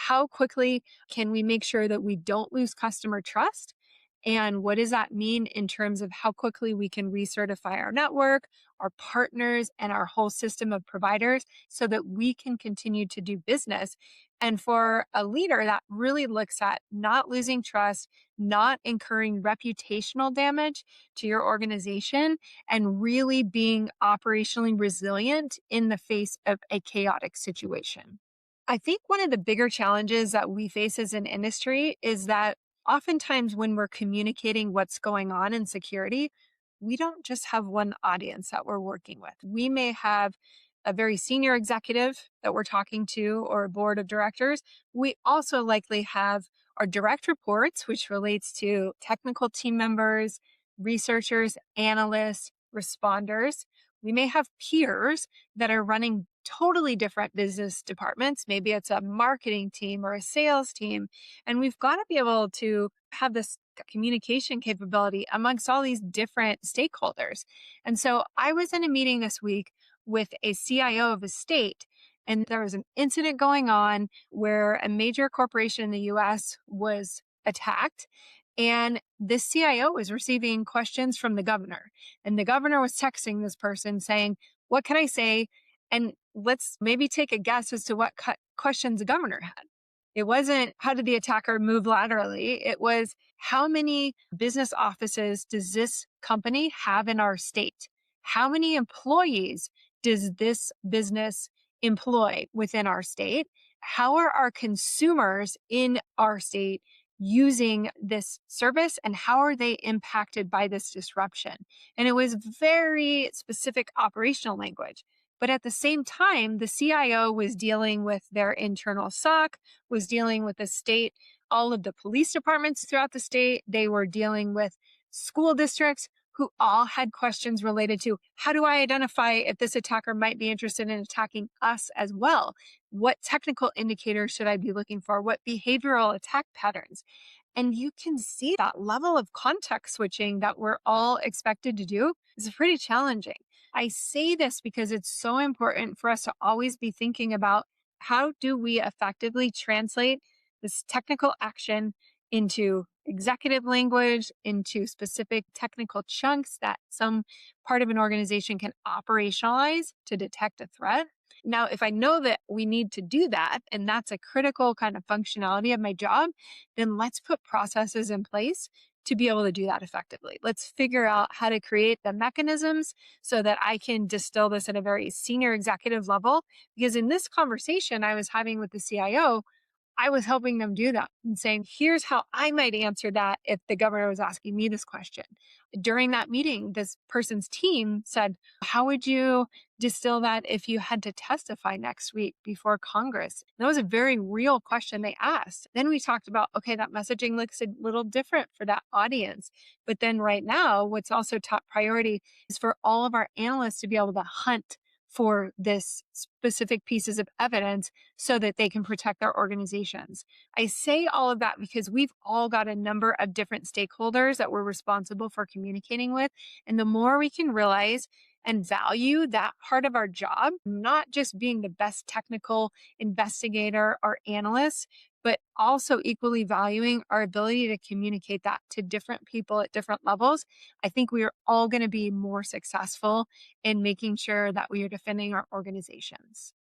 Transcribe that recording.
how quickly can we make sure that we don't lose customer trust? And what does that mean in terms of how quickly we can recertify our network, our partners, and our whole system of providers so that we can continue to do business? And for a leader, that really looks at not losing trust, not incurring reputational damage to your organization, and really being operationally resilient in the face of a chaotic situation. I think one of the bigger challenges that we face as an industry is that oftentimes when we're communicating what's going on in security, we don't just have one audience that we're working with. We may have a very senior executive that we're talking to or a board of directors. We also likely have our direct reports, which relates to technical team members, researchers, analysts, responders. We may have peers that are running totally different business departments. Maybe it's a marketing team or a sales team. And we've got to be able to have this communication capability amongst all these different stakeholders. And so I was in a meeting this week with a CIO of a state, and there was an incident going on where a major corporation in the US was attacked. And this CIO was receiving questions from the governor. And the governor was texting this person saying, "What can I say? And let's maybe take a guess as to what questions the governor had." It wasn't, how did the attacker move laterally? It was, how many business offices does this company have in our state? How many employees does this business employ within our state? How are our consumers in our state using this service, and how are they impacted by this disruption? And it was very specific operational language. But at the same time, the CIO was dealing with their internal SOC, was dealing with the state, all of the police departments throughout the state. They were dealing with school districts who all had questions related to, how do I identify if this attacker might be interested in attacking us as well? What technical indicators should I be looking for? What behavioral attack patterns? And you can see that level of context switching that we're all expected to do is pretty challenging. I say this because it's so important for us to always be thinking about, how do we effectively translate this technical action into executive language, into specific technical chunks that some part of an organization can operationalize to detect a threat. Now, if I know that we need to do that, and that's a critical kind of functionality of my job, then let's put processes in place to be able to do that effectively. Let's figure out how to create the mechanisms so that I can distill this at a very senior executive level. Because in this conversation I was having with the CIO, I was helping them do that and saying, here's how I might answer that if the governor was asking me this question. During that meeting, this person's team said, how would you distill that if you had to testify next week before Congress? And that was a very real question they asked. Then we talked about, okay, that messaging looks a little different for that audience. But then right now, what's also top priority is for all of our analysts to be able to hunt for this specific pieces of evidence so that they can protect their organizations. I say all of that because we've all got a number of different stakeholders that we're responsible for communicating with. And the more we can realize and value that part of our job, not just being the best technical investigator or analyst, but also equally valuing our ability to communicate that to different people at different levels, I think we are all going to be more successful in making sure that we are defending our organizations.